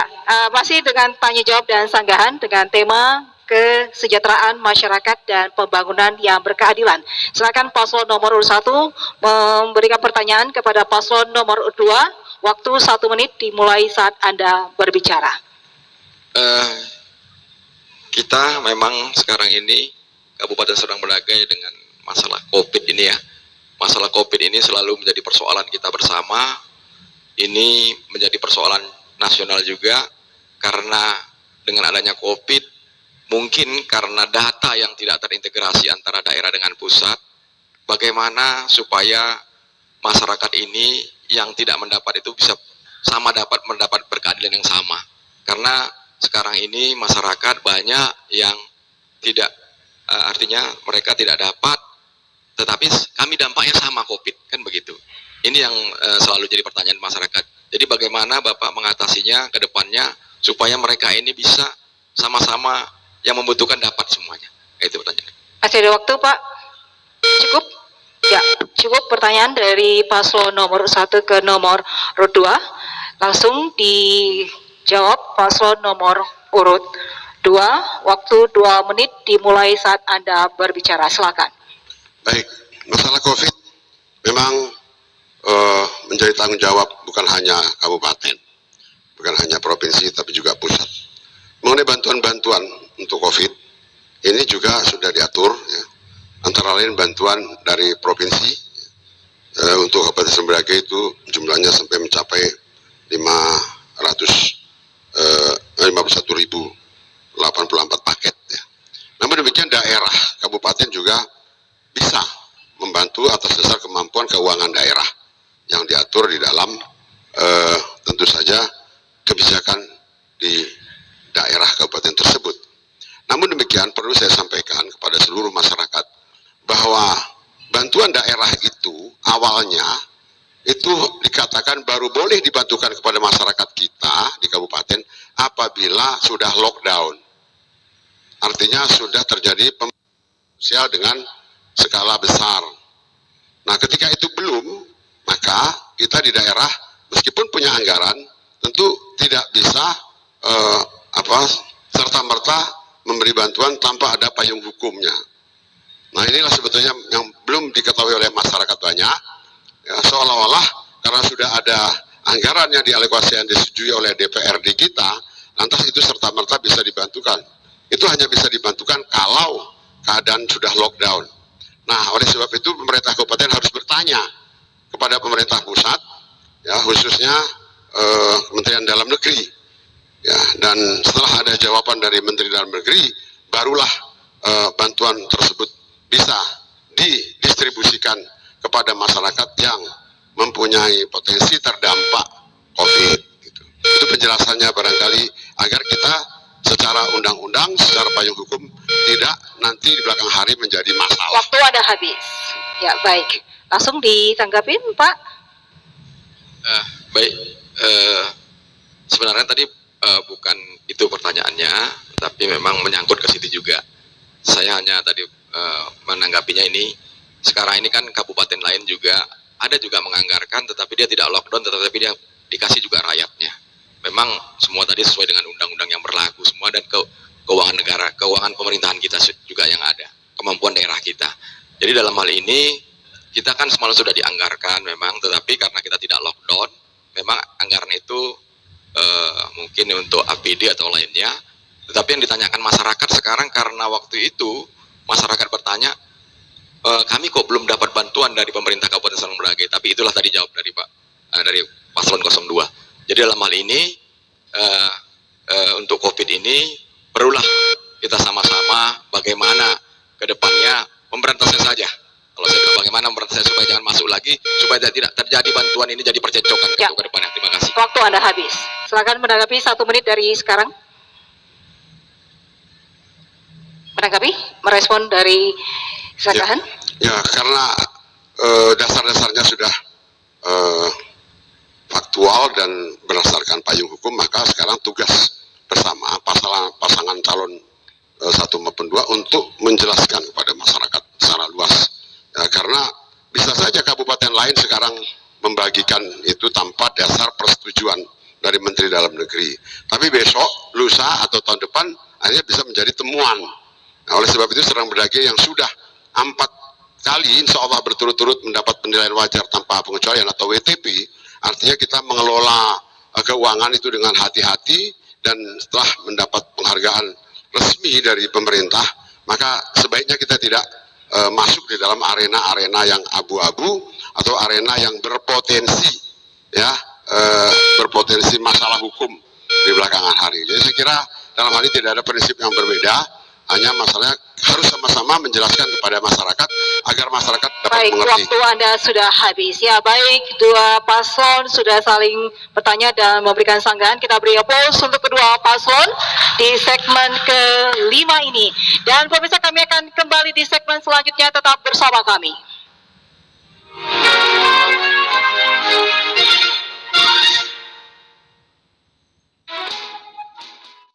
Ya, masih dengan tanya jawab dan sanggahan dengan tema kesejahteraan masyarakat dan pembangunan yang berkeadilan. Silakan paslon nomor urut 1 memberikan pertanyaan kepada paslon nomor urut 2. Waktu 1 menit dimulai saat Anda berbicara. Kita memang sekarang ini Kabupaten Serdang Bedagai dengan masalah COVID ini ya. Masalah COVID ini selalu menjadi persoalan kita bersama. Ini menjadi persoalan nasional juga karena dengan adanya COVID, mungkin karena data yang tidak terintegrasi antara daerah dengan pusat, bagaimana supaya masyarakat ini yang tidak mendapat itu bisa sama dapat mendapat berkeadilan yang sama. Karena sekarang ini masyarakat banyak yang tidak, artinya mereka tidak dapat, tetapi kami dampaknya sama COVID, kan begitu. Ini yang selalu jadi pertanyaan masyarakat. Jadi bagaimana Bapak mengatasinya ke depannya supaya mereka ini bisa sama-sama yang membutuhkan dapat semuanya. Itu pertanyaan. Masih ada waktu, Pak? Cukup? Ya, cukup pertanyaan dari paslon nomor 1 ke nomor urut 2. Langsung dijawab paslon nomor urut 2. Waktu 2 menit dimulai saat Anda berbicara. Silakan. Baik, masalah COVID memang menjadi tanggung jawab bukan hanya kabupaten, bukan hanya provinsi, tapi juga pusat. Mengenai bantuan-bantuan untuk COVID, ini juga sudah diatur, ya. Antara lain bantuan dari provinsi, untuk Kabupaten Serdang Bedagai itu jumlahnya sampai mencapai 51.084 paket. Ya. Namun demikian daerah, kabupaten juga bisa membantu atas dasar kemampuan keuangan daerah yang diatur di dalam tentu saja kebijakan di daerah kabupaten tersebut. Namun demikian perlu saya sampaikan kepada seluruh masyarakat bahwa bantuan daerah itu awalnya itu dikatakan baru boleh dibantukan kepada masyarakat kita di kabupaten apabila sudah lockdown. Artinya sudah terjadi pembatasan sosial dengan skala besar. Nah, ketika itu belum, maka kita di daerah meskipun punya anggaran tentu tidak bisa serta-merta memberi bantuan tanpa ada payung hukumnya. Nah, inilah sebetulnya yang belum diketahui oleh masyarakat banyak, ya, seolah-olah karena sudah ada anggaran yang dialokasikan disetujui oleh DPRD kita, lantas itu serta-merta bisa dibantukan. Itu hanya bisa dibantukan kalau keadaan sudah lockdown. Nah, oleh sebab itu pemerintah kabupaten harus bertanya kepada pemerintah pusat, ya, khususnya Kementerian Dalam Negeri, ya, dan setelah ada jawaban dari Menteri Dalam Negeri, barulah bantuan tersebut bisa didistribusikan kepada masyarakat yang mempunyai potensi terdampak COVID. Gitu. Itu penjelasannya barangkali agar kita secara undang-undang, secara payung hukum tidak nanti di belakang hari menjadi masalah. Waktu ada habis. Ya, baik. Langsung ditanggapin, Pak. Baik, sebenarnya tadi bukan itu pertanyaannya, tapi memang menyangkut ke situ juga. Saya hanya tadi menanggapinya ini, sekarang ini kan kabupaten lain juga ada juga menganggarkan, tetapi dia tidak lockdown, tetapi dia dikasih juga rakyatnya. Memang semua tadi sesuai dengan undang-undang yang berlaku semua dan keuangan negara, keuangan pemerintahan kita juga yang ada, kemampuan daerah kita. Jadi dalam hal ini kita kan semalam sudah dianggarkan memang, tetapi karena kita tidak lockdown, memang anggaran itu mungkin untuk APD atau lainnya. Tetapi yang ditanyakan masyarakat sekarang karena waktu itu masyarakat bertanya, kami kok belum dapat bantuan dari pemerintah Kabupaten Serdang Bedagai, tapi itulah tadi jawab dari dari paslon 02. Jadi dalam hal ini untuk COVID ini perlulah kita sama-sama bagaimana ke depannya memberantasnya saja. Kalau saya bilang bagaimana memberantasnya supaya jangan masuk lagi, supaya tidak terjadi bantuan ini jadi percecokan Ya. ke depannya. Terima kasih. Waktu Anda habis. Silakan menanggapi 1 menit dari sekarang. Menanggapi, merespon dari sanggahan. Ya, karena dasar-dasarnya sudah faktual dan berdasarkan payung hukum, maka sekarang tugas bersama pasangan calon 1 maupun 2 untuk menjelaskan kepada masyarakat secara luas. Ya, karena bisa saja kabupaten lain sekarang membagikan itu tanpa dasar persetujuan dari Menteri Dalam Negeri. Tapi besok, lusa atau tahun depan akhirnya bisa menjadi temuan. Nah, oleh sebab itu Serdang Bedagai yang sudah 4 kali insya Allah berturut-turut mendapat penilaian wajar tanpa pengecualian atau WTP, artinya kita mengelola keuangan itu dengan hati-hati, dan setelah mendapat penghargaan resmi dari pemerintah, maka sebaiknya kita tidak masuk di dalam arena-arena yang abu-abu atau arena yang berpotensi ya berpotensi masalah hukum di belakangan hari. Jadi saya kira dalam hal ini tidak ada prinsip yang berbeda, hanya masalahnya harus sama-sama menjelaskan kepada masyarakat agar masyarakat dapat Baik, mengerti. waktu Anda sudah habis. Ya, baik, dua paslon sudah saling bertanya dan memberikan sanggahan. Kita beri aplaus untuk kedua paslon di segmen ke-5 ini. Dan pemirsa, kami akan kembali di segmen selanjutnya, tetap bersama kami.